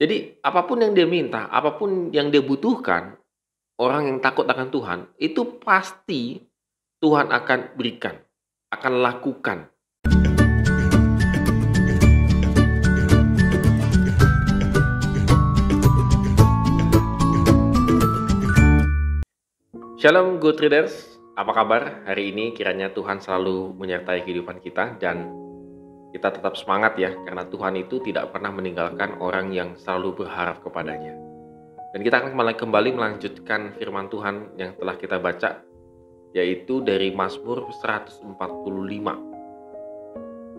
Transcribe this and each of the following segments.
Jadi apapun yang dia minta, apapun yang dia butuhkan, orang yang takut akan Tuhan, itu pasti Tuhan akan berikan, akan lakukan. Shalom Good Readers, apa kabar hari ini? Kiranya Tuhan selalu menyertai kehidupan kita dan kita tetap semangat ya, karena Tuhan itu tidak pernah meninggalkan orang yang selalu berharap kepadanya. Dan kita akan kembali melanjutkan firman Tuhan yang telah kita baca, yaitu dari Mazmur 145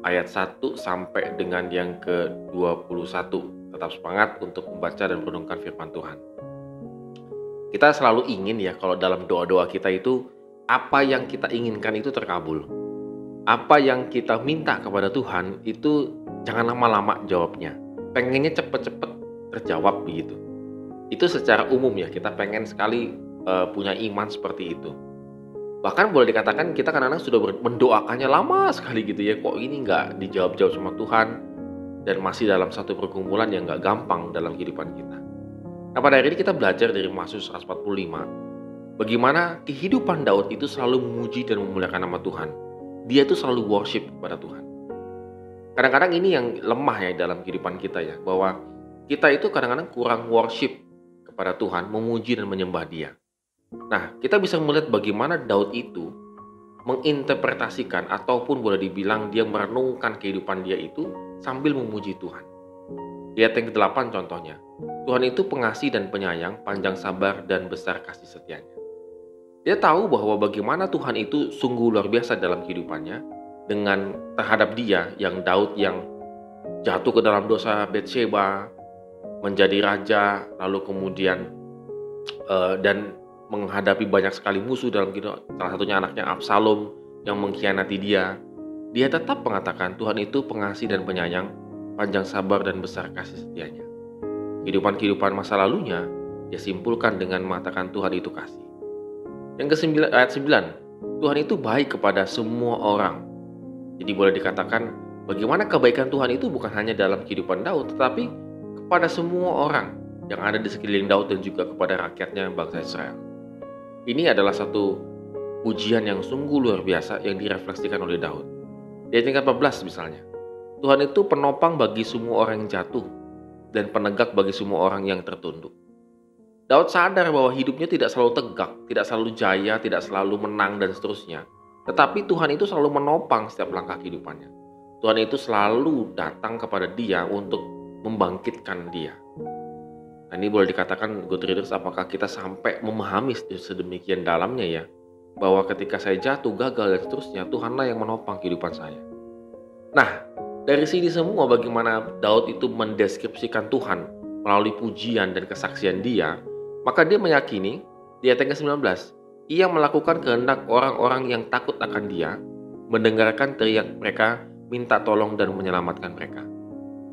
ayat 1 sampai dengan yang ke-21. Tetap semangat untuk membaca dan merenungkan firman Tuhan. Kita selalu ingin ya, kalau dalam doa-doa kita itu, apa yang kita inginkan itu terkabul. Apa yang kita minta kepada Tuhan itu jangan lama-lama jawabnya. Pengennya cepet-cepet terjawab begitu. Itu secara umum ya, kita pengen sekali punya iman seperti itu. Bahkan boleh dikatakan kita kadang-kadang sudah mendoakannya lama sekali gitu ya. Kok ini nggak dijawab-jawab sama Tuhan, dan masih dalam satu pergumulan yang nggak gampang dalam kehidupan kita. Nah, pada hari ini kita belajar dari Mazmur 145, bagaimana kehidupan Daud itu selalu memuji dan memuliakan nama Tuhan. Dia itu selalu worship kepada Tuhan. Kadang-kadang ini yang lemah ya dalam kehidupan kita ya, bahwa kita itu kadang-kadang kurang worship kepada Tuhan, memuji dan menyembah Dia. Nah, kita bisa melihat bagaimana Daud itu menginterpretasikan ataupun boleh dibilang dia merenungkan kehidupan dia itu sambil memuji Tuhan. Lihat yang ke-8 contohnya. Tuhan itu pengasih dan penyayang, panjang sabar dan besar kasih setianya. Dia tahu bahwa bagaimana Tuhan itu sungguh luar biasa dalam kehidupannya dengan terhadap dia, yang Daud yang jatuh ke dalam dosa Batsheba, menjadi raja, lalu kemudian dan menghadapi banyak sekali musuh dalam kehidupan, salah satunya anaknya Absalom yang mengkhianati dia. Dia tetap mengatakan Tuhan itu pengasih dan penyayang, panjang sabar dan besar kasih setianya. Kehidupan masa lalunya dia simpulkan dengan mengatakan Tuhan itu kasih. Yang ke-9 ayat 9, Tuhan itu baik kepada semua orang. Jadi boleh dikatakan bagaimana kebaikan Tuhan itu bukan hanya dalam kehidupan Daud, tetapi kepada semua orang yang ada di sekeliling Daud dan juga kepada rakyatnya bangsa Israel. Ini adalah satu pujian yang sungguh luar biasa yang direfleksikan oleh Daud. Di ayat 14 misalnya, Tuhan itu penopang bagi semua orang yang jatuh dan penegak bagi semua orang yang tertunduk. Daud sadar bahwa hidupnya tidak selalu tegak, tidak selalu jaya, tidak selalu menang dan seterusnya. Tetapi Tuhan itu selalu menopang setiap langkah kehidupannya. Tuhan itu selalu datang kepada dia untuk membangkitkan dia. Nah, ini boleh dikatakan good readers, apakah kita sampai memahami sedemikian dalamnya ya, bahwa ketika saya jatuh, gagal dan seterusnya, Tuhanlah yang menopang kehidupan saya. Nah, dari sini semua bagaimana Daud itu mendeskripsikan Tuhan melalui pujian dan kesaksian dia, maka dia meyakini di ayat ke-19, ia melakukan kehendak orang-orang yang takut akan dia, mendengarkan teriak mereka, minta tolong dan menyelamatkan mereka.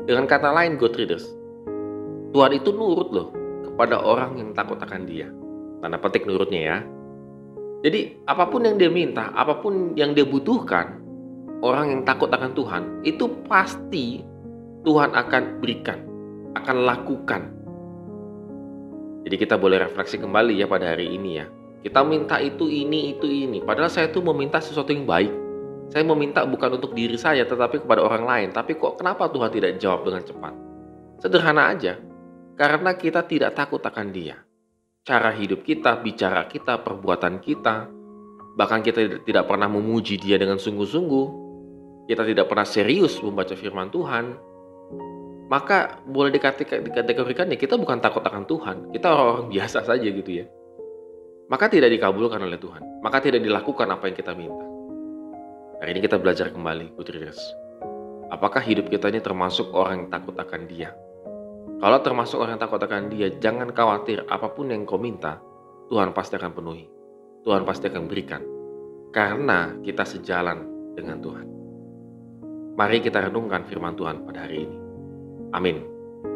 Dengan kata lain good readers, Tuhan itu nurut loh kepada orang yang takut akan dia. Tanda petik nurutnya ya. Jadi apapun yang dia minta, apapun yang dia butuhkan, orang yang takut akan Tuhan, itu pasti Tuhan akan berikan, akan lakukan. Jadi kita boleh refleksi kembali ya pada hari ini ya. Kita minta itu ini. Padahal saya tuh meminta sesuatu yang baik. Saya meminta bukan untuk diri saya, tetapi kepada orang lain. Tapi kok kenapa Tuhan tidak jawab dengan cepat? Sederhana aja. Karena kita tidak takut akan Dia. Cara hidup kita, bicara kita, perbuatan kita, bahkan kita tidak pernah memuji Dia dengan sungguh-sungguh, kita tidak pernah serius membaca firman Tuhan, maka boleh dikategorikan ya kita bukan takut akan Tuhan, kita orang-orang biasa saja gitu ya. Maka tidak dikabulkan oleh Tuhan, maka tidak dilakukan apa yang kita minta. Hari ini kita belajar kembali, good readers. Apakah hidup kita ini termasuk orang yang takut akan Dia? Kalau termasuk orang yang takut akan Dia, jangan khawatir, apapun yang kau minta, Tuhan pasti akan penuhi. Tuhan pasti akan berikan. Karena kita sejalan dengan Tuhan. Mari kita renungkan firman Tuhan pada hari ini. Amin.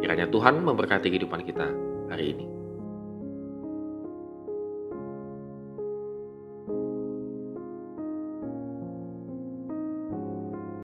Kiranya Tuhan memberkati kehidupan kita hari ini.